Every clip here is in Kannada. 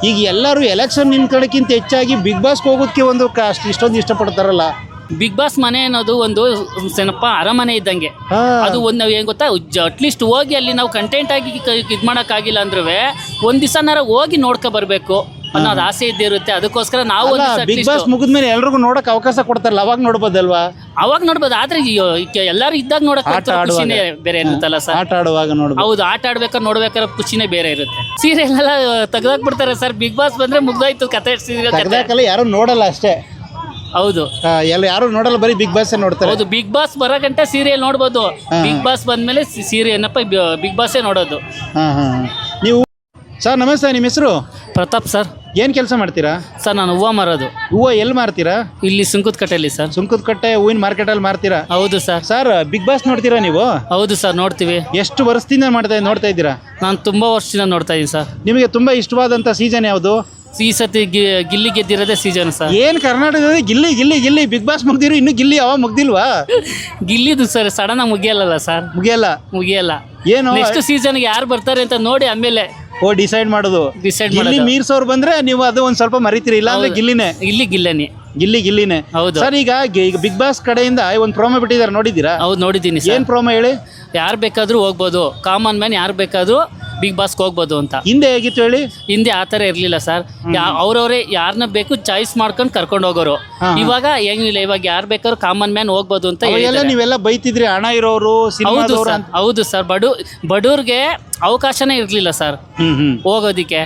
ಈಗ ಎಲ್ಲರೂ ಎಲೆಕ್ಷನ್ ನಿಂತ್ಕೊಳ್ಳೋಕ್ಕಿಂತ ಹೆಚ್ಚಾಗಿ ಬಿಗ್ ಬಾಸ್ಗೆ ಹೋಗೋದಕ್ಕೆ ಒಂದು ಇಷ್ಟೊಂದು ಇಷ್ಟಪಡ್ತಾರಲ್ಲ. ಬಿಗ್ ಬಾಸ್ ಮನೆ ಅನ್ನೋದು ಒಂದು ಏನಪ್ಪ ಅರಮನೆ ಇದ್ದಂಗೆ. ಅದು ಒಂದು ಏನ್ ಗೊತ್ತಾ, ಅಟ್ಲೀಸ್ಟ್ ಹೋಗಿ ಅಲ್ಲಿ ನಾವು ಕಂಟೆಂಟ್ ಆಗಿ ಇದು ಮಾಡೋಕ್ಕಾಗಿಲ್ಲ ಅಂದ್ರೂ ಒಂದ್ ದಿವಸನಾರ ಹೋಗಿ ನೋಡ್ಕೊ ಬರ್ಬೇಕು ಅನ್ನೋದು ಆಸೆ ಇದ್ದೇ ಇರುತ್ತೆ. ಅದಕ್ಕೋಸ್ಕರ ನಾವು ಬಿಗ್ ಬಾಸ್ ಮುಗಿದ್ಮೇಲೆ ಎಲ್ರಿಗೂ ನೋಡಕ್ ಅವಕಾಶ ಕೊಡ್ತಾರಲ್ಲ, ಅವಾಗ ನೋಡ್ಬೋದಲ್ವಾ? ಅವಾಗ ನೋಡ್ಬೋದು. ಆದ್ರೆ ಎಲ್ಲಾರು ಇದ್ದಾಗ ನೋಡಕ್ ಖುಷಿನೇ ಬೇರೆ ಇರುತ್ತಲ್ಲ ಸರ್. ಆಟ ಆಡುವಾಗ ನೋಡ್ಬೋದು. ಹೌದು, ಆಟ ಆಡ್ಬೇಕಾದ್ರೆ ನೋಡ್ಬೇಕಾದ್ರೆ ಖುಷಿನೇ ಬೇರೆ ಇರುತ್ತೆ. ಸೀರಿಯಲ್ ಎಲ್ಲ ತೆಗ್ದಾಕ್ಬಿಡ್ತಾರೆ ಸರ್. ಬಿಗ್ ಬಾಸ್ ಬಂದ್ರೆ ಮುಗ್ದಾಯ್ತು ಕತೆ. ಸೀರಿಯಲ್ ಯಾರು ನೋಡಲ್ಲ ಅಷ್ಟೇ. ಹೌದು, ಯಾರು ನೋಡಲ್ಲ, ಬರೀ ಬಿಗ್ ಬಾಸ್ ನೋಡ್ತಾರೆ. ಹೌದು, ಬಿಗ್ ಬಾಸ್ ಬರೋ ಗಂಟೆ ಸೀರಿಯಲ್ ನೋಡ್ಬೋದು. ಬಿಗ್ ಬಾಸ್ ಬಂದ್ಮೇಲೆ ಸೀರಿಯಲ್ ಏನಪ್ಪ ಬಿಗ್ ಬಾಸೇ ನೋಡೋದು. ನೀವು ಸರ್ ನಮಸ್ತೆ, ನಿಮ್ಮ ಹೆಸರು? ಪ್ರತಾಪ್ ಸರ್. ಏನ್ ಕೆಲಸ ಮಾಡ್ತೀರಾ ಸರ್? ನಾನು ಹೂವು ಮಾರೋದು. ಹೂವು ಎಲ್ಲಿ ಮಾರ್ತೀರಾ? ಇಲ್ಲಿ ಸುಂಕದಕಟ್ಟೆಯಲ್ಲಿ ಸರ್. ಸುಂಕದಕಟ್ಟೆ ಹೂವಿನ ಮಾರ್ಕೆಟ್ ಅಲ್ಲಿ ಮಾರ್ತೀರಾ? ಹೌದು ಸರ್. ಸರ್ ಬಿಗ್ ಬಾಸ್ ನೋಡ್ತೀರಾ ನೀವು? ಹೌದು ಸರ್, ನೋಡ್ತೀವಿ. ಎಷ್ಟು ವರ್ಷದಿಂದ ನೋಡ್ತಾ ಇದ್ದೀರಾ? ನಾನು ತುಂಬಾ ವರ್ಷದಿಂದ ನೋಡ್ತಾ ಇದ್ದೀನಿ ಸರ್. ನಿಮಗೆ ತುಂಬಾ ಇಷ್ಟವಾದಂತ ಸೀಸನ್ ಯಾವುದು? ಈ ಸತಿ ಗಿಲ್ಲಿ ಗೆದ್ದಿರೋದೇ ಸೀಸನ್ ಸರ್. ಏನ್ ಕರ್ನಾಟಕದಲ್ಲಿ ಗಿಲ್ಲಿ ಗಿಲ್ಲಿ ಗಿಲ್ಲಿ ಬಿಗ್ ಬಾಸ್ ಮುಗ್ದಿರು, ಇನ್ನು ಗಿಲ್ಲಿ ಯಾವ ಮುಗ್ದಿಲ್ವಾ? ಗಿಲ್ಲಿದು ಸರ್ ಸಡನ್ ಆಗಿ ಮುಗಿಯಲ್ಲ ಸರ್. ಮುಗಿಯಲ್ಲ. ಏನು ನೆಕ್ಸ್ಟ್ ಸೀಸನ್ ಯಾರು ಬರ್ತಾರೆ ಅಂತ ನೋಡಿ ಆಮೇಲೆ ಡಿಸೈಡ್ ಮಾಡೋದು. ಗಿಲ್ಲಿ ಮೀರ್ಸೋರು ಬಂದ್ರೆ ನೀವು ಅದು ಒಂದ್ ಸ್ವಲ್ಪ ಮರಿತೀರಿ, ಇಲ್ಲ ಅಂದ್ರೆ ಗಿಲ್ಲಿನೇ. ಗಿಲ್ಲಿನೇ. ಹೌದು ಸರ್. ಈಗ ಬಿಗ್ ಬಾಸ್ ಕಡೆಯಿಂದ ಒಂದು ಪ್ರೋಮೋ ಬಿಟ್ಟಿದ್ದಾರೆ, ನೋಡಿದ್ದೀರಾ? ಹೌದು, ನೋಡಿದ್ದೀನಿ. ಏನ್ ಪ್ರೋಮೋ ಹೇಳಿ? ಯಾರು ಬೇಕಾದ್ರೂ ಹೋಗ್ಬೋದು, ಕಾಮನ್ ಮ್ಯಾನ್ ಯಾರು ಬೇಕಾದ್ರೂ ಬಿಗ್ ಬಾಸ್ಗೆ ಹೋಗ್ಬೋದು ಅಂತ. ಹಿಂದೆ ಹೇಗಿತ್ತು ಹೇಳಿ? ಹಿಂದೆ ಆ ಥರ ಇರಲಿಲ್ಲ ಸರ್. ಅವ್ರವ್ರೆ ಯಾರನ್ನ ಬೇಕು ಚಾಯ್ಸ್ ಮಾಡ್ಕೊಂಡು ಕರ್ಕೊಂಡು ಹೋಗೋರು. ಇವಾಗ ಏನಿಲ್ಲ, ಇವಾಗ ಯಾರು ಬೇಕಾದ್ರೂ ಕಾಮನ್ ಮ್ಯಾನ್ ಹೋಗ್ಬೋದು ಅಂತ. ನೀವೆಲ್ಲ ಬೈತಿದ್ರಿ ಹಣ ಇರೋರು. ಹೌದು ಸರ್. ಬಡವ್ರಿಗೆ ಅವಕಾಶನೇ ಇರ್ಲಿಲ್ಲ ಸರ್ ಹೋಗೋದಿಕ್ಕೆ.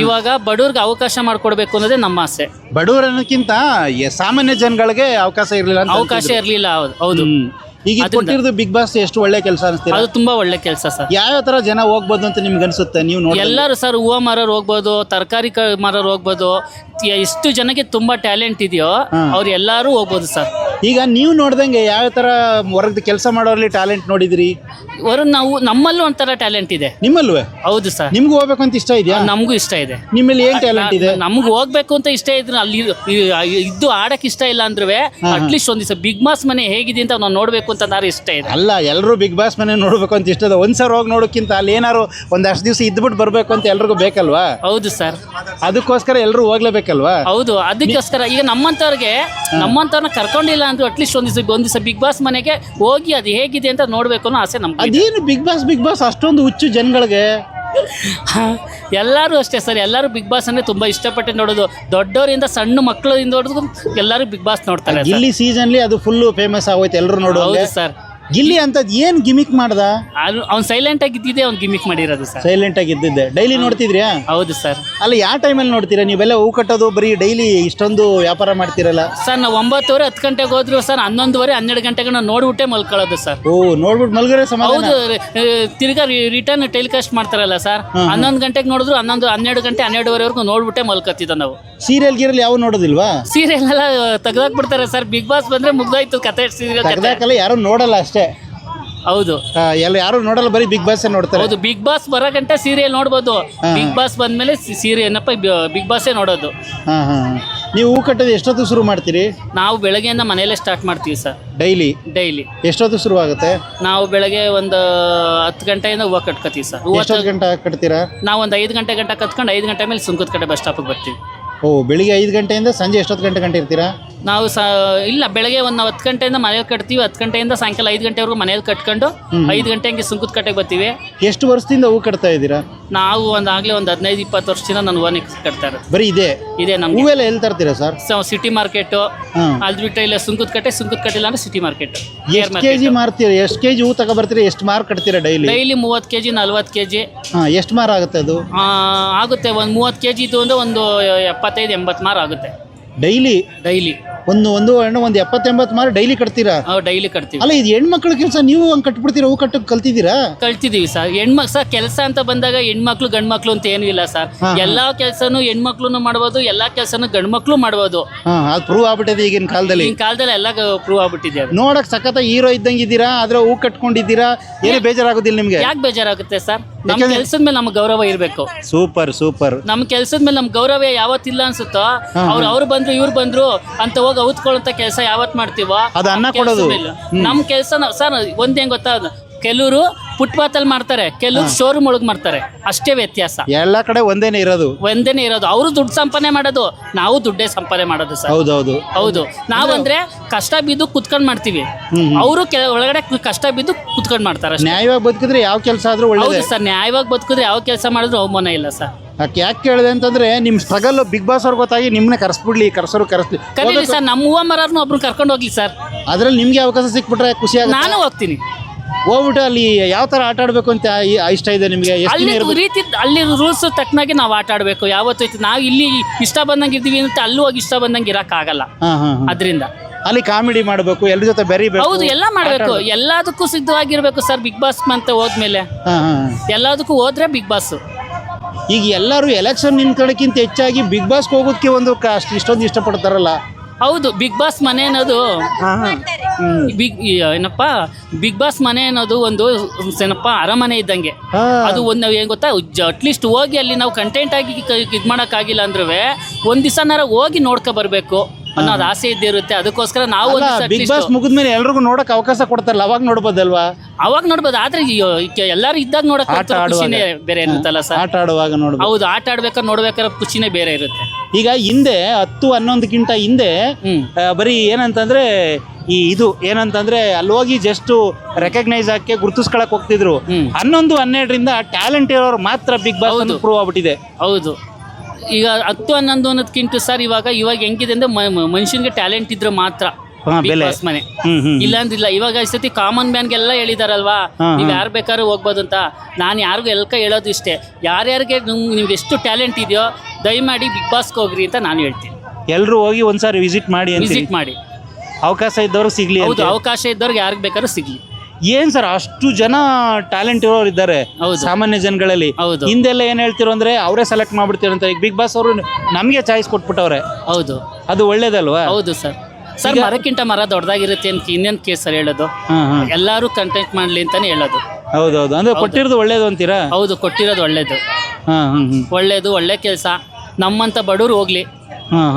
ಇವಾಗ ಬಡವ್ರಿಗೆ ಅವಕಾಶ ಮಾಡ್ಕೊಡ್ಬೇಕು ಅನ್ನೋದೇ ನಮ್ಮ ಆಸೆ. ಬಡವ್ರ ಅನ್ನೋಕ್ಕಿಂತ ಸಾಮಾನ್ಯ ಜನಗಳಿಗೆ ಅವಕಾಶ ಇರ್ಲಿಲ್ಲ. ಹೌದು. ಈಗ ಕೊಟ್ಟಿರೋದು ಬಿಗ್ ಬಾಸ್ ಎಷ್ಟು ಒಳ್ಳೆ ಕೆಲಸ ಅನಿಸ್ತೀರಾ? ಅದು ತುಂಬಾ ಒಳ್ಳೆ ಕೆಲಸ ಸರ್. ಯಾವ ತರ ಜನ ಹೋಗ್ಬೋದು ಅಂತ ನಿಮ್ಗೆ ಅನ್ಸುತ್ತೆ? ನೀವು ನೋಡಿ ಎಲ್ಲರೂ ಸರ್, ಹೂವು ಮಾರೋರು ಹೋಗ್ಬೋದು, ತರಕಾರಿ ಮಾರೋರು ಹೋಗ್ಬೋದು. ಎಷ್ಟು ಜನಕ್ಕೆ ತುಂಬಾ ಟ್ಯಾಲೆಂಟ್ ಇದೆಯೋ ಅವ್ರು ಎಲ್ಲರೂ ಹೋಗ್ಬೋದು ಸರ್. ಈಗ ನೀವು ನೋಡ್ದಂಗೆ ಯಾವ ತರ ಹೊರಗಡೆ ಕೆಲಸ ಮಾಡೋರಲ್ಲಿ ಟ್ಯಾಲೆಂಟ್ ನೋಡಿದ್ರಿ? ನಾವು ನಮ್ಮಲ್ಲೂ ಒಂಥರ ಟ್ಯಾಲೆಂಟ್ ಇದೆ. ನಿಮ್ಮಲ್ವೇ? ಹೌದು ಸರ್. ನಿಮ್ಗೂ ಹೋಗ್ಬೇಕು ಅಂತ ಇಷ್ಟ ಇದೆಯಾ? ನಮಗೂ ಇಷ್ಟ ಇದೆ. ನಿಮ್ಮಲ್ಲಿ ಏನ್ ಟ್ಯಾಲೆಂಟ್ ಇದೆ? ನಮ್ಗೆ ಹೋಗ್ಬೇಕು ಅಂತ ಇಷ್ಟ ಇದ್ರೆ ಅಲ್ಲಿ ಇದ್ದು ಆಡಕ್ ಇಷ್ಟ ಇಲ್ಲ ಅಂದ್ರೂ ಅಟ್ಲೀಸ್ಟ್ ಒಂದ್ ದಿವಸ ಬಿಗ್ ಬಾಸ್ ಮನೆ ಹೇಗಿದೆ ಅಂತ ನಾವು ನೋಡ್ಬೇಕು ಅಂತ ನಾನು ಇಷ್ಟ ಇದೆ. ಅಲ್ಲ, ಎಲ್ಲರೂ ಬಿಗ್ ಬಾಸ್ ಮನೆ ನೋಡ್ಬೇಕು ಅಂತ ಇಷ್ಟ ಇದೆ. ಒಂದ್ಸಲ ಹೋಗಿ ನೋಡೋಕ್ಕಿಂತ ಅಲ್ಲಿ ಏನಾರು ಒಂದಷ್ಟು ದಿವಸ ಇದ್ಬಿಟ್ಟು ಬರ್ಬೇಕು ಅಂತ ಎಲ್ರಿಗೂ ಬೇಕಲ್ವಾ? ಹೌದು ಸರ್. ಅದಕ್ಕೋಸ್ಕರ ಎಲ್ಲರೂ ಹೋಗ್ಲೇಬೇಕಲ್ವಾ? ಹೌದು, ಅದಕ್ಕೋಸ್ಕರ ಈಗ ನಮ್ಮಂತವ್ರನ್ನ ಕರ್ಕೊಂಡಿಲ್ಲ ಅಂದ್ರೆ ಅಟ್ಲೀಸ್ಟ್ ಒಂದ್ ದಿವಸ ಬಿಗ್ ಬಾಸ್ ಮನೆಗೆ ಹೋಗಿ ಅದು ಹೇಗಿದೆ ಅಂತ ನೋಡ್ಬೇಕು ಅನ್ನೋ ಆಸೆ ನಮ್ಗೆ. ಅದೇನು ಬಿಗ್ ಬಾಸ್ ಅಷ್ಟೊಂದು ಹುಚ್ಚು ಜನಗಳಿಗೆ? ಎಲ್ಲರೂ ಅಷ್ಟೇ ಸರ್. ಎಲ್ಲರೂ ಬಿಗ್ ಬಾಸ್ ಅಂದ್ರೆ ತುಂಬಾ ಇಷ್ಟಪಟ್ಟು ನೋಡೋದು. ದೊಡ್ಡವರಿಂದ ಸಣ್ಣ ಮಕ್ಕಳಿಂದ ಎಲ್ಲರೂ ಬಿಗ್ ಬಾಸ್ ನೋಡ್ತಾರೆ. ಗಿಲ್ಲಿ ಸೀಸನ್ಲಿ ಅದು ಫುಲ್ ಫೇಮಸ್ ಆಗೋಯ್ತು, ಎಲ್ಲರೂ ನೋಡೋದು. ಹೌದು ಸರ್. ಗಿಲ್ಲಿ ಅಂತ ಏನ್ ಗಿಮಿಕ್ ಮಾಡ್ದ? ಅವ್ನು ಸೈಲೆಂಟ್ ಆಗಿದ್ದಿದೆ, ಅವ್ನು ಗಿಮಿಕ್ ಮಾಡಿರೋದು ಸರ್. ಸೈಲೆಂಟ್ ಆಗಿದ್ದಿದ್ದೆ. ಡೈಲಿ ನೋಡ್ತಿದ್ರ್ಯಾ? ಹೌದು ಸರ್. ಅಲ್ಲ, ಯಾವ ಟೈಮಲ್ಲಿ ನೋಡ್ತೀರಾ ನೀವೆಲ್ಲ? ಹೂ ಕಟ್ಟೋದು ಬರೀ ಡೈಲಿ ಇಷ್ಟೊಂದು ವ್ಯಾಪಾರ ಮಾಡ್ತಿರಲ್ಲ ಸರ್. ನಾವು 9:30 10 ಗಂಟೆಗೆ ಹೋದ್ರು ಸರ್, 11:30 12 ಗಂಟೆಗೆ ನಾವು ನೋಡ್ಬಿಟ್ಟೆ ಮಲ್ಕೊಳ್ಳೋದು ಸರ್. ನೋಡ್ಬಿಟ್ಟು ಮಲ್ಗರೆ ಸಮಾಧಾನ. ಹೌದು, ತಿರ್ಗಾ ರಿಟರ್ನ್ ಟೆಲಿಕಾಸ್ಟ್ ಮಾಡ್ತಾರಲ್ಲ ಸರ್. 11 ಗಂಟೆಗೆ ನೋಡಿದ್ರು 12 ಗಂಟೆ 12:30ವರೆಗೂ ನೋಡ್ಬಿಟ್ಟೆ ಮಲ್ಕತ್ತಿದ್ದ ನಾವು. ಸೀರಿಯಲ್ ಗಿರಿಯಲ್ ಯಾವ ನೋಡೋದಿಲ್ವಾ? ಸೀರಿಯಲ್ ಎಲ್ಲ ತೆಗ್ದಾಕ್ಬಿಡ್ತಾರೆ ಸರ್. ಬಿಗ್ ಬಾಸ್ ಬಂದ್ರೆ ಮುಗ್ದಾಯ್ತು ಕತೆ. ಸೀರಿಯಲ್ ಯಾರು ನೋಡಲ್ಲ ಅಷ್ಟೇ. ಹೌದು, ಯಾರು ನೋಡಲ್ಲ, ಬರೀ ಬಿಗ್ ಬಾಸ್ ನೋಡ್ತಾರೆ. ಹೌದು, ಬಿಗ್ ಬಾಸ್ ಬರೋ ಗಂಟೆ ಸೀರಿಯಲ್ ನೋಡ್ಬೋದು. ಬಿಗ್ ಬಾಸ್ ಬಂದ್ಮೇಲೆ ಸೀರಿಯಲ್ ಏನಪ್ಪ ಬಿಗ್ ಬಾಸೇ ನೋಡೋದು. ನೀವು ಹೂ ಕಟ್ಟೋದು ಎಷ್ಟೊತ್ತು ಶುರು ಮಾಡ್ತೀರಿ? ನಾವು ಬೆಳಗ್ಗೆಯಿಂದ ಮನೆಯಲ್ಲೇ ಸ್ಟಾರ್ಟ್ ಮಾಡ್ತೀವಿ ಸರ್. ಡೈಲಿ ಎಷ್ಟೊತ್ತು ಶುರು ಆಗುತ್ತೆ? ನಾವು ಬೆಳಗ್ಗೆ ಒಂದು 10 ಗಂಟೆಯಿಂದ ಹೂವು ಕಟ್ಕೋತೀವಿ ಸರ್. ಎಷ್ಟು ಗಂಟೆ ಕಟ್ತೀರಾ? ನಾವು ಒಂದು 5 ಗಂಟೆ ಕತ್ಕೊಂಡು 5 ಗಂಟೆ ಮೇಲೆ ಸುಂಕದಕಟ್ಟೆ ಬಸ್ ಸ್ಟಾಪಿಗೆ ಬರ್ತೀವಿ. ಬೆಳಿಗ್ಗೆ 5 ಗಂಟೆಯಿಂದ ಸಂಜೆ ಎಷ್ಟೊತ್ತು ಗಂಟೆ ಇರ್ತೀರಾ? ನಾವು ಇಲ್ಲ, ಬೆಳಗ್ಗೆ ಒಂದು 10 ಗಂಟೆಯಿಂದ ಮನೇಲಿ ಕಟ್ತೀವಿ. 10 ಗಂಟೆಯಿಂದ ಸಾಯಂಕಾಲ 5 ಗಂಟೆವರೆಗೂ ಮನೇಲಿ ಕಟ್ಕೊಂಡು 5 ಗಂಟೆ ಹಂಗೆ ಸುಂಕದಕಟ್ಟೆಗೆ ಬರ್ತೀವಿ. ಎಷ್ಟು ವರ್ಷದಿಂದ ಹೂ ಕಟ್ತಾ ಇದ್ದೀರಾ? ನಾವು ಆಗಲೇ ಒಂದು 15-20 ವರ್ಷದಿಂದ ನಾನು ಹೂವನ್ನ ಕಟ್ತಾ ಇರೋದು. ಬರೀ ಇದೆ ನಮ್ಗೆ. ಹೂವೆಲ್ಲ ಎಲ್ಲಿ ತರ್ತೀರಾ ಸರ್? ಸಿಟಿ ಮಾರ್ಕೆಟ್ ಅಲ್ಲಿ ಬಿಟ್ಟರೆ ಇಲ್ಲ ಸುಂಕದಕಟ್ಟೆ ಇಲ್ಲ ಅಂದ್ರೆ ಸಿಟಿ ಮಾರ್ಕೆಟ್. ಎಷ್ಟು ಕೆಜಿ ಮಾರ್ತೀರಾ? ಎಷ್ಟು ಕೆಜಿ ಹೂ ತಗೊಬರ್ತೀರಾ? ಎಷ್ಟು ಮಾರ್ ಕಟ್ತೀರಾ ಡೈಲಿ? 30 KG 40 KG. ಎಷ್ಟು ಮಾರ್ ಆಗುತ್ತೆ ಅದು? ಆಗುತ್ತೆ ಒಂದು 30 ಕೆಜಿ ಇದು ಅಂದ್ರೆ ಒಂದು 75-80 ಮಾರು ಆಗುತ್ತೆ ಡೈಲಿ. ಒಂದು 70-80 ಮಾರು ಡೈಲಿ ಕಟ್ತೀರಾ? ಡೈಲಿ ಕಟ್ತೀವಿ. ಅಲ್ಲ, ಇದು ಹೆಣ್ಮಕ್ಳ ಕೆಲಸ, ನೀವು ಹಂಗೆ ಕಟ್ಬಿಡ್ತೀರಾ? ಹೂ ಕಟ್ಟಕ್ಕೆ ಕಲ್ತಿದ್ದೀವಿ ಸರ್. ಸರ್ ಕೆಲಸ ಅಂತ ಬಂದಾಗ ಹೆಣ್ಮಕ್ಳು ಗಂಡ್ಮಕ್ಳು ಅಂತ ಏನೂ ಇಲ್ಲ ಸರ್. ಎಲ್ಲಾ ಕೆಲಸನೂ ಹೆಣ್ಮಕ್ಳು ಮಾಡ್ಬೋದು, ಎಲ್ಲಾ ಕೆಲಸನೂ ಗಂಡ್ಮಕ್ಳು ಮಾಡ್ಬೋದು. ಅದು ಪ್ರೂವ್ ಆಗ್ಬಿಟ್ಟಿದೆ ಈಗಿನ ಕಾಲದಲ್ಲಿ. ಎಲ್ಲ ಪ್ರೂವ್ ಆಗ್ಬಿಟ್ಟಿದೆ. ನೋಡಕ್ ಸಖತ ಹೀರೋ ಇದ್ದಂಗಿದ್ದೀರಾ, ಆದ್ರೆ ಹೂ ಕಟ್ಕೊಂಡಿದ್ದೀರಾ. ಏನು ಬೇಜಾರಾಗೋದಿಲ್ಲ ನಿಮ್ಗೆ? ಯಾಕೆ ಬೇಜಾರಾಗುತ್ತೆ ಸರ್? ನಮ್ಮ ಕೆಲ್ಸದ ಮೇಲೆ ನಮ್ಗೆ ಗೌರವ ಇರ್ಬೇಕು. ಸೂಪರ್. ನಮ್ಮ ಕೆಲ್ಸದ ಮೇಲೆ ನಮ್ಗೆ ಗೌರವ ಯಾವತ್ತಿಲ್ಲ ಅನ್ಸುತ್ತೋ, ಅವ್ರು ಬಂದ್ರು ಇವ್ರು ಬಂದ್ರು ಅಂತ ಹೋಗಿ ಔತ್ಕೊಳ್ಳೋಂತ ಕೆಲಸ ಯಾವತ್ ಮಾಡ್ತೀವೋ ಅದು ಅನ್ನ ಕೊಡೋದು ನಮ್ ಕೆಲಸ. ಸರ್ ಒಂದೇನ್ ಗೊತ್ತಾ, ಕೆಲವರು ಫುಟ್ಪಾತಲ್ಲಿ ಮಾಡ್ತಾರೆ, ಕೆಲವ್ರು ಶೋರೂಮ್ ಒಳಗೆ ಮಾಡ್ತಾರೆ, ಅಷ್ಟೇ ವ್ಯತ್ಯಾಸ. ಎಲ್ಲ ಕಡೆ ಒಂದೇನೆ ಇರೋದು. ಅವರು ದುಡ್ಡು ಸಂಪಾದನೆ ಮಾಡೋದು, ನಾವು ದುಡ್ಡೇ ಸಂಪಾದನೆ ಮಾಡೋದು ಸರ್. ಹೌದು. ನಾವಂದ್ರೆ ಕಷ್ಟ ಬಿದ್ದು ಕುತ್ಕೊಂಡ್ ಮಾಡ್ತೀವಿ, ಅವರು ಒಳಗಡೆ ಕಷ್ಟ ಬಿದ್ದು ಕುತ್ಕೊಂಡ್ ಮಾಡ್ತಾರೆ. ನ್ಯಾಯವಾಗಿ ಬದುಕಿದ್ರೆ ಯಾವ ಕೆಲಸ ಆದ್ರೂ ಒಳ್ಳೆಯದು ಸರ್. ನ್ಯಾಯವಾಗಿ ಬದುಕಿದ್ರೆ ಯಾವ ಕೆಲಸ ಮಾಡಿದ್ರು ಅವಮಾನ ಇಲ್ಲ ಸರ್. ಯಾಕೆ ಕೇಳಿದೆ ಅಂತಂದ್ರೆ ನಿಮ್ ಸ್ಟ್ರಗಲ್ ಬಿಗ್ ಬಾಸ್ ಅವ್ರಿಗೆ ಗೊತ್ತಾಗಿ ನಿಮ್ನೆ ಕರ್ಸ್ಲಿ ಕರೀಲಿ ಸರ್. ನಮ್ಮ ಹೂವ ಮರರ್ನು ಒಬ್ರು ಕರ್ಕೊಂಡು ಹೋಗ್ಲಿ ಸರ್. ಅದ್ರಲ್ಲಿ ನಿಮ್ಗೆ ಅವಕಾಶ ಸಿಕ್ಬಿಟ್ರೆ ಖುಷಿ ಆಗುತ್ತೆ. ನಾನು ಹೋಗ್ತೀನಿ, ಹೋಗ್ಬಿಟ್ಟು ಅಲ್ಲಿ ಯಾವ ತರ ಆಟ ಆಡ್ಬೇಕು ಅಂತ ಇಷ್ಟ ಇದೆ ನಿಮ್ಗೆ? ಅಲ್ಲಿ ರೂಲ್ಸ್ ತಕ್ಕನಾಗಿ ನಾವು ಆಟ ಆಡ್ಬೇಕು. ಯಾವತ್ತು ನಾವು ಇಲ್ಲಿ ಇಷ್ಟ ಬಂದಂಗೆ ಇರ್ತೀವಿ ಅಂತ ಅಲ್ಲೂ ಹೋಗಿ ಇಷ್ಟ ಬಂದಂಗೆ ಇರಕ್ ಆಗಲ್ಲ. ಅದ್ರಿಂದ ಅಲ್ಲಿ ಕಾಮಿಡಿ ಮಾಡ್ಬೇಕು, ಎಲ್ಲರ ಜೊತೆ ಬೆರಿಬೇಕು. ಹೌದು, ಎಲ್ಲ ಮಾಡ್ಬೇಕು, ಎಲ್ಲದಕ್ಕೂ ಸಿದ್ಧವಾಗಿರ್ಬೇಕು ಸರ್. ಬಿಗ್ ಬಾಸ್ ಅಂತ ಹೋದ್ಮೇಲೆ ಎಲ್ಲದಕ್ಕೂ ಹೋದ್ರೆ ಬಿಗ್ ಬಾಸ್. ಈಗ ಎಲ್ಲರೂ ಎಲೆಕ್ಷನ್ ನಿಂತ್ಕೊಳ್ಳೋಕ್ಕಿಂತ ಹೆಚ್ಚಾಗಿ ಬಿಗ್ ಬಾಸ್ ಹೋಗೋದಕ್ಕೆ ಒಂದು ಇಷ್ಟೊಂದು ಇಷ್ಟಪಡ್ತಾರಲ್ಲ. ಹೌದು, ಬಿಗ್ ಬಾಸ್ ಮನೆ ಅನ್ನೋದು ಬಿಗ್ ಬಾಸ್ ಮನೆ ಅನ್ನೋದು ಒಂದು ಅರಮನೆ ಇದ್ದಂಗೆ. ಅದು ಒಂದು ಏನ್ ಗೊತ್ತಾ, ಅಟ್ಲೀಸ್ಟ್ ಹೋಗಿ ಅಲ್ಲಿ ನಾವು ಕಂಟೆಂಟ್ ಆಗಿ ಇದ್ ಮಾಡಕ್ ಆಗಿಲ್ಲ ಅಂದ್ರೂ ಒಂದ್ ದಿವಸನಾರ ಹೋಗಿ ನೋಡ್ಕೊ ಬರ್ಬೇಕು ಅನ್ನೋದು ಆಸೆ ಇದ್ದೇ ಇರುತ್ತೆ. ಅದಕ್ಕೋಸ್ಕರ ನಾವು ಬಿಗ್ ಬಾಸ್ ಮುಗಿದ್ಮೇಲೆ ಎಲ್ರಿಗೂ ನೋಡಕ್ ಅವಕಾಶ ಕೊಡ್ತಾರಲ್ಲ, ಅವಾಗ ನೋಡ್ಬೋದಲ್ವಾ? ಅವಾಗ ನೋಡ್ಬೋದು. ಆದ್ರೆ ಎಲ್ಲಾರು ಇದ್ದಾಗ ನೋಡಕ್ ಖುಷಿನೇ ಬೇರೆ ಇರುತ್ತಲ್ಲ ಸರ್. ಆಟ ಆಡುವಾಗ ನೋಡ್ಬೋದು. ಹೌದು, ಆಟ ಆಡ್ಬೇಕಾದ್ರೆ ನೋಡ್ಬೇಕಾದ್ರೆ ಖುಷಿನೇ ಬೇರೆ ಇರುತ್ತೆ. ಈಗ ಹಿಂದೆ 10-11 ಹಿಂದೆ ಬರೀ ಏನಂತಂದ್ರೆ ಇದು ಏನಂತಂದ್ರೆ ಅಲ್ಲಿ ಹೋಗಿ ಜಸ್ಟ್ ರೆಕಗ್ನೈಸ್ ಹಾಕಿ ಗುರುತಿಸ್ಕೊಳಕ್ ಹೋಗ್ತಿದ್ರು. 11-12ರಿಂದ ಟ್ಯಾಲೆಂಟ್ ಇರೋರು ಮಾತ್ರ ಬಿಗ್ ಬಾಸ್ ಪ್ರೂವ್ ಆಗ್ಬಿಟ್ಟಿದೆ. ಹೌದು, ಈಗ 10-11 ಅನ್ನೋದಕ್ಕಿಂತ ಸರ್ ಇವಾಗ ಹೆಂಗಿದೆ ಅಂದ್ರೆ ಮನುಷ್ಯನ್ಗೆ ಟ್ಯಾಲೆಂಟ್ ಇದ್ರೆ ಮಾತ್ರ ಬಿಗ್ ಬಾಸ್ ಮನೆ, ಇಲ್ಲಾಂದ್ರಿಲ್ಲ. ಇವಾಗ ಈ ಸತಿ ಕಾಮನ್ ಮ್ಯಾನ್ಗೆಲ್ಲ ಹೇಳಿದಾರಲ್ವಾ, ನೀವ್ ಯಾರು ಬೇಕಾದ್ರೂ ಹೋಗ್ಬೋದು ಅಂತ. ನಾನು ಯಾರಿಗೂ ಹೇಳೋದು ಇಷ್ಟೇ, ಯಾರ್ಯಾರಿಗೆ ನಿಮ್ಗೆ ಎಷ್ಟು ಟ್ಯಾಲೆಂಟ್ ಇದೆಯೋ ದಯಮಾಡಿ ಬಿಗ್ ಬಾಸ್ಗೆ ಹೋಗ್ರಿ ಅಂತ ನಾನು ಹೇಳ್ತೀನಿ. ಎಲ್ಲರೂ ಹೋಗಿ ಒಂದ್ಸಾರಿ ವಿಸಿಟ್ ಮಾಡಿ ಅವಕಾಶ ಇದ್ದವ್ರು ಸಿಗ್ಲಿ. ಹೌದು, ಅವಕಾಶ ಇದ್ದವ್ರಿಗೆ ಯಾರಿಗೆ ಬೇಕಾದ್ರೂ ಸಿಗ್ಲಿ. ಏನ್ ಸರ್ ಅಷ್ಟು ಜನ ಟ್ಯಾಲೆಂಟ್ ಇರೋರು ಇದ್ದಾರೆ ಸಾಮಾನ್ಯ ಜನಗಳಲ್ಲಿ. ಹಿಂದೆಲ್ಲ ಏನ್ ಹೇಳ್ತಿರೋ ಅಂದ್ರೆ ಅವರೇ ಸೆಲೆಕ್ಟ್ ಮಾಡ್ಬಿಡ್ತಿರಂತ. ಈಗ ಬಿಗ್ ಬಾಸ್ ಅವರು ನಮ್ಗೆ ಚಾಯ್ಸ್ ಕೊಟ್ಬಿಟ್ಟವ್ರೆ. ಹೌದು, ಅದು ಒಳ್ಳೇದಲ್ವಾ? ಹೌದು ಸರ್. ಮರಕ್ಕಿಂತ ಮರ ದೊಡ್ಡದಾಗಿರುತ್ತೆ ಅಂತ ಇನ್ನೇನ್ ಕೇಸ್ ಸರ್ ಹೇಳೋದು. ಎಲ್ಲಾರು ಕಂಟೆಂಟ್ ಮಾಡ್ಲಿ ಅಂತಾನೆ ಹೇಳೋದು. ಹೌದೌದು, ಅಂದ್ರೆ ಕೊಟ್ಟಿರೋದು ಒಳ್ಳೇದು ಅಂತೀರಾ? ಹೌದು, ಕೊಟ್ಟಿರೋದು ಒಳ್ಳೇದು. ಒಳ್ಳೆ ಕೆಲಸ. ನಮ್ಮಂತ ಬಡವ್ರು ಹೋಗ್ಲಿ,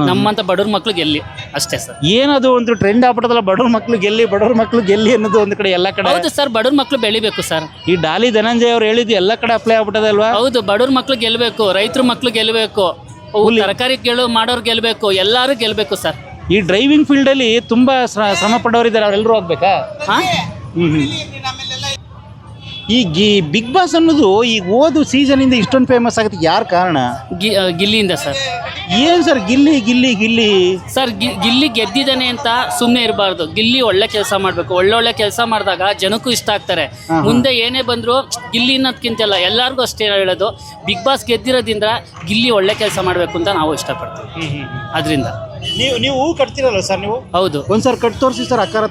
ನಮ್ಮಂತ ಬಡವ್ರ ಮಕ್ಳು ಗೆಲ್ಲಿ, ಅಷ್ಟೇ ಸರ್. ಏನದು ಒಂದು ಟ್ರೆಂಡ್ ಆಗ್ಬಿಟ್ಟದಲ್ಲ, ಬಡವ್ರ ಮಕ್ಳು ಗೆಲ್ಲಿ ಅನ್ನೋದು ಒಂದ್ ಕಡೆ ಎಲ್ಲ ಕಡೆ. ಹೌದು ಸರ್, ಬಡವ್ರ ಮಕ್ಳು ಬೆಳಿಬೇಕು ಸರ್. ಈ ಡಾಲಿ ಧನಂಜಯ ಅವ್ರು ಹೇಳಿದ್ದು ಎಲ್ಲ ಕಡೆ ಅಪ್ಲೈ ಆಗ್ಬಿಟ್ಟದಲ್ವಾ? ಹೌದು, ಬಡವ್ರ ಮಕ್ಳು ಗೆಲ್ಬೇಕು, ರೈತರ ಮಕ್ಳು ಗೆಲ್ಬೇಕು, ತರಕಾರಿ ಮಾಡೋರು ಗೆಲ್ಬೇಕು, ಎಲ್ಲಾರು ಗೆಲ್ಬೇಕು ಸರ್. ಈ ಡ್ರೈವಿಂಗ್ ಫೀಲ್ಡ್ ಅಲ್ಲಿ ತುಂಬಾ ಶ್ರಮ ಪಡೋರಿದ್ದಾರೆ, ಅವ್ರೆಲ್ಲರೂ ಹೋಗ್ಬೇಕಾ? ಈ ಬಿಗ್ ಬಾಸ್ ಅನ್ನೋದು ಈಗ ಓದು ಸೀಸನ್ ಇಂದ ಇಷ್ಟೊಂದು ಫೇಮಸ್ ಆಗುತ್ತೆ, ಯಾರು ಕಾರಣ? ಗಿಲ್ಲಿಯಿಂದ ಸರ್. ಏನ್ ಸರ್ ಗಿಲ್ಲಿ ಸರ್, ಗಿಲ್ಲಿ ಗೆದ್ದಿದ್ದಾನೆ ಅಂತ ಸುಮ್ಮನೆ ಇರಬಾರ್ದು. ಗಿಲ್ಲಿ ಒಳ್ಳೆ ಕೆಲಸ ಮಾಡ್ಬೇಕು. ಒಳ್ಳೊಳ್ಳೆ ಕೆಲಸ ಮಾಡಿದಾಗ ಜನಕ್ಕೂ ಇಷ್ಟ ಆಗ್ತಾರೆ. ಮುಂದೆ ಏನೇ ಬಂದ್ರು ಗಿಲ್ಲಿ ಅನ್ನೋದಕ್ಕಿಂತಲ್ಲ, ಎಲ್ಲಾರ್ಗು ಅಷ್ಟೇ ಹೇಳೋದು, ಬಿಗ್ ಬಾಸ್ ಗೆದ್ದಿರೋದ್ರಿಂದ ಗಿಲ್ಲಿ ಒಳ್ಳೆ ಕೆಲಸ ಮಾಡ್ಬೇಕು ಅಂತ ನಾವು ಇಷ್ಟಪಡ್ತೀವಿ. ಅದರಿಂದ ನೀವು ಹೂ ಕಟ್ತಿರಲ್ಲ ಸರ್ ನೀವು? ಹೌದು, ಒಂದ್ಸರ್ ಕಟ್ ತೋರಿಸಿ ಸರ್. ಅಕ್ಕಾರ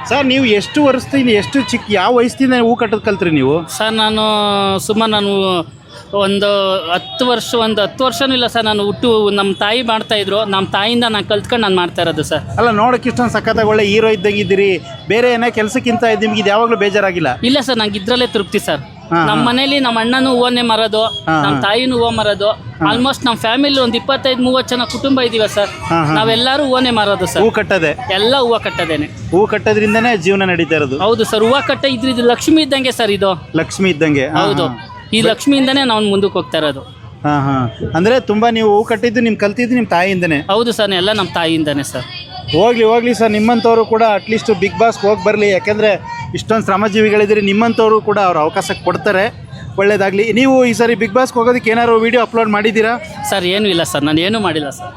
ಸರ್, ನೀವು ಎಷ್ಟು ವರ್ಷದಿಂದ ಯಾವ ವಯಸ್ಸಿಂದ ಹೂ ಕಟ್ಟೋದು ಕಲ್ತ್ರಿ ನೀವು? ಸರ್, ನಾನು ಒಂದು 10 ವರ್ಷನೂ ಇಲ್ಲ ಸರ್. ನಾನು ನಮ್ಮ ತಾಯಿ ಮಾಡ್ತಾ ಇದ್ರು, ನಮ್ಮ ತಾಯಿಯಿಂದ ನಾನು ಕಲ್ತ್ಕೊಂಡು ನಾನು ಮಾಡ್ತಾ ಇರೋದು ಸರ್. ಅಲ್ಲ, ನೋಡಕ್ಕೆ ಇಷ್ಟೊಂದು ಸಖತ್ತಾಗಿ ಒಳ್ಳೆ ಹೀರೋ ಇದ್ದಂಗಿದ್ದೀರಿ. ಬೇರೆ ಏನೇ ಕೆಲಸಕ್ಕಿಂತ ನಿಮ್ಗೆ ಇದು ಯಾವಾಗಲೂ ಬೇಜಾರಾಗಿಲ್ಲ? ಇಲ್ಲ ಸರ್, ನಂಗೆ ಇದ್ರಲ್ಲೇ ತೃಪ್ತಿ ಸರ್. ನಮ್ಮ ಮನೇಲಿ ನಮ್ಮ ಅಣ್ಣನೂ ಹೂವನ್ನೇ ಮರೋದು, ನಮ್ಮ ತಾಯಿನೂ ಹೂವು ಮರೋದು. ಆಲ್ಮೋಸ್ಟ್ ನಮ್ಮ ಫ್ಯಾಮಿಲಿ ಒಂದು 25-30 ಜನ ಕುಟುಂಬ ಇದೀವ ಸರ್. ನಾವೆಲ್ಲರೂ ಹೂವನ್ನೇ ಮಾರೋದು ಸರ್. ಹೂ ಕಟ್ಟದೆ ಎಲ್ಲ ಹೂವು ಕಟ್ಟದೇನೆ. ಹೂ ಕಟ್ಟೋದ್ರಿಂದನೇ ಜೀವನ ನಡೀತಾ ಇರೋದು. ಹೌದು ಸರ್, ಹೂವು ಕಟ್ಟ ಇದ್ರಿದ್ದು ಲಕ್ಷ್ಮಿ ಇದ್ದಂಗೆ ಸರ್. ಇದು ಲಕ್ಷ್ಮಿ ಇದ್ದಂಗೆ. ಹೌದು, ಈ ಲಕ್ಷ್ಮಿಯಿಂದನೇ ನಾವು ಮುಂದಕ್ಕೆ ಹೋಗ್ತಾ ಇರೋದು. ಅಂದ್ರೆ ತುಂಬಾ ನೀವು ಹೂ ಕಟ್ಟಿದ್ದು ನಿಮ್ ಕಲ್ತಿದ್ದು ನಿಮ್ಮ ತಾಯಿಯಿಂದನೇ? ಹೌದು ಸರ್, ಎಲ್ಲ ನಮ್ಮ ತಾಯಿಯಿಂದನೇ ಸರ್. ಹೋಗ್ಲಿ ಸರ್, ನಿಮ್ಮಂಥವ್ರು ಕೂಡ ಅಟ್ಲೀಸ್ಟ್ ಬಿಗ್ ಬಾಸ್ ಹೋಗಿ ಬರಲಿ. ಯಾಕೆಂದರೆ ಇಷ್ಟೊಂದು ಶ್ರಮಜೀವಿಗಳಿದ್ದೀರಿ, ನಿಮ್ಮಂಥವ್ರು ಕೂಡ ಅವ್ರು ಅವಕಾಶ ಕೊಡ್ತಾರೆ. ಒಳ್ಳೇದಾಗಲಿ. ನೀವು ಈ ಸರಿ ಬಿಗ್ ಬಾಸ್ಗೆ ಹೋಗೋದಕ್ಕೆ ಏನಾದ್ರು ವಿಡಿಯೋ ಅಪ್ಲೋಡ್ ಮಾಡಿದ್ದೀರಾ? ಸರ್, ಏನೂ ಇಲ್ಲ ಸರ್, ನಾನು ಏನೂ ಮಾಡಿಲ್ಲ ಸರ್.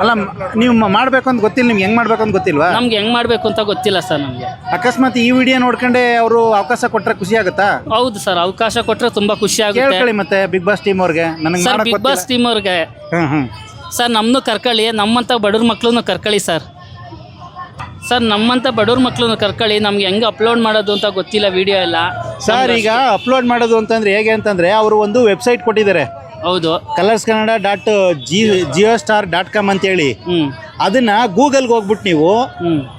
ಅಲ್ಲ, ನೀವು ಮಾಡಬೇಕು ಅಂತ ಗೊತ್ತಿಲ್ಲ, ನಿಮ್ಗೆ ಹೆಂಗೆ ಮಾಡಬೇಕು ಅಂತ ಗೊತ್ತಿಲ್ವಾ? ನಮ್ಗೆ ಹೆಂಗೆ ಮಾಡಬೇಕು ಅಂತ ಗೊತ್ತಿಲ್ಲ ಸರ್ ನಮಗೆ. ಅಕಸ್ಮಾತ್ ಈ ವಿಡಿಯೋ ನೋಡ್ಕೊಂಡೆ ಅವರು ಅವಕಾಶ ಕೊಟ್ಟರೆ ಖುಷಿ ಆಗುತ್ತಾ? ಹೌದು ಸರ್, ಅವಕಾಶ ಕೊಟ್ಟರೆ ತುಂಬ ಖುಷಿ ಆಗುತ್ತೆ. ಕೇಳ್ಕೊಳ್ಳಿ ಮತ್ತೆ ಬಿಗ್ ಬಾಸ್ ಟೀಮ್ ಅವ್ರಿಗೆ. ನನಗೆ ಬಿಗ್ ಬಾಸ್ ಟೀಮ್ ಅವ್ರಿಗೆ ಸರ್, ನಮ್ಮನ್ನು ಕರ್ಕೊಳ್ಳಿ, ನಮ್ಮಂಥ ಬಡವ್ರ ಮಕ್ಳನ್ನು ಕರ್ಕೊಳ್ಳಿ ಸರ್. ಸರ್ ನಮ್ಮಂತ ಬಡವ್ರ ಮಕ್ಳನ್ನ ಕರ್ಕೊಳ್ಳಿ, ನಮ್ಗೆ ಹೆಂಗೆ ಅಪ್ಲೋಡ್ ಮಾಡೋದು ಅಂತ ಗೊತ್ತಿಲ್ಲ ವಿಡಿಯೋ ಎಲ್ಲ. ಸರ್ ಈಗ ಅಪ್ಲೋಡ್ ಮಾಡೋದು ಅಂತಂದ್ರೆ ಹೇಗೆ ಅಂತಂದ್ರೆ ಅವರು ಒಂದು ವೆಬ್ಸೈಟ್ ಕೊಟ್ಟಿದ್ದಾರೆ, ಹೌದು. colorskannada.geostar.com ಅಂತೇಳಿ. ಅದನ್ನ ಗೂಗಲ್ಗೆ ಹೋಗ್ಬಿಟ್ಟು ನೀವು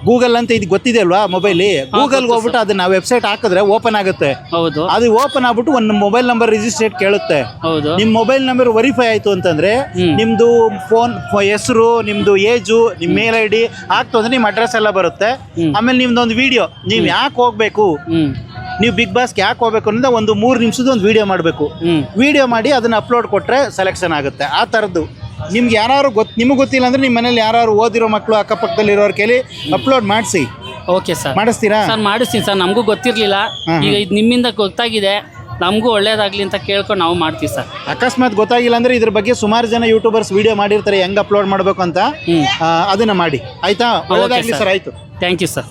ಗೂಗಲ್ ಅಂತ ಇದು ಗೊತ್ತಿದೆ ಅಲ್ವಾ ಮೊಬೈಲ್, ಗೂಗಲ್ಗೆ ಹೋಗ್ಬಿಟ್ಟು ಅದನ್ನ ವೆಬ್ಸೈಟ್ ಹಾಕಿದ್ರೆ ಓಪನ್ ಆಗುತ್ತೆ. ಹೌದು. ಅದು ಓಪನ್ ಆಗ್ಬಿಟ್ಟು ಒಂದು ಮೊಬೈಲ್ ನಂಬರ್ ರಿಜಿಸ್ಟ್ರೇಟ್ ಕೇಳುತ್ತೆ. ಹೌದು. ನಿಮ್ ಮೊಬೈಲ್ ನಂಬರ್ ವೆರಿಫೈ ಆಯ್ತು ಅಂತಂದ್ರೆ ನಿಮ್ದು ಫೋನ್ ಹೆಸರು, ನಿಮ್ದು ಏಜು, ನಿಮ್ ಮೇಲ್ ಐ ಡಿ ಆಗ್ತು ಅಂದ್ರೆ ನಿಮ್ ಅಡ್ರೆಸ್ ಎಲ್ಲ ಬರುತ್ತೆ. ಆಮೇಲೆ ನಿಮ್ದೊಂದು ವಿಡಿಯೋ, ನೀವ್ ಯಾಕೆ ಹೋಗ್ಬೇಕು, ನೀವು ಬಿಗ್ ಬಾಸ್ಗೆ ಯಾಕೆ ಹೋಗ್ಬೇಕು ಅನ್ನೋದು ಒಂದು 3 ನಿಮಿಷದ ಒಂದು ವಿಡಿಯೋ ಮಾಡಬೇಕು. ವಿಡಿಯೋ ಮಾಡಿ ಅದನ್ನ ಅಪ್ಲೋಡ್ ಕೊಟ್ರೆ ಸೆಲೆಕ್ಷನ್ ಆಗುತ್ತೆ. ಆ ಥರದ್ದು ನಿಮ್ಗೆ ಯಾರು ನಿಮಗೆ ಗೊತ್ತಿಲ್ಲ ಅಂದ್ರೆ ನಿಮ್ಮ ಮನೇಲಿ ಯಾರು ಓದಿರೋ ಮಕ್ಕಳು ಅಕ್ಕಪಕ್ಕದಲ್ಲಿ ಇರೋರು ಕೇಳಿ ಅಪ್ಲೋಡ್ ಮಾಡಿಸಿ. ಓಕೆ ಸರ್, ಮಾಡಿಸ್ತೀರಾ? ಸರ್ ಮಾಡಿಸ್ತೀನಿ ಸರ್, ನಮಗೂ ಗೊತ್ತಿರಲಿಲ್ಲ, ಈಗ ಇದು ನಿಮ್ಮಿಂದ ಗೊತ್ತಾಗಿದೆ, ನಮಗೂ ಒಳ್ಳೇದಾಗ್ಲಿ ಅಂತ ಕೇಳ್ಕೊಂಡು ನಾವು ಮಾಡ್ತೀವಿ ಸರ್. ಅಕಸ್ಮಾತ್ ಗೊತ್ತಾಗಿಲ್ಲ ಅಂದ್ರೆ ಇದ್ರ ಬಗ್ಗೆ ಸುಮಾರು ಜನ ಯೂಟ್ಯೂಬರ್ಸ್ ವಿಡಿಯೋ ಮಾಡಿರ್ತಾರೆ ಹೆಂಗ್ ಅಪ್ಲೋಡ್ ಮಾಡ್ಬೇಕು ಅಂತ, ಅದನ್ನ ಮಾಡಿ. ಆಯ್ತಾ? ಒಳ್ಳೇದಾಗ್ಲಿ ಸರ್. ಆಯ್ತು, ಥ್ಯಾಂಕ್ ಯು ಸರ್.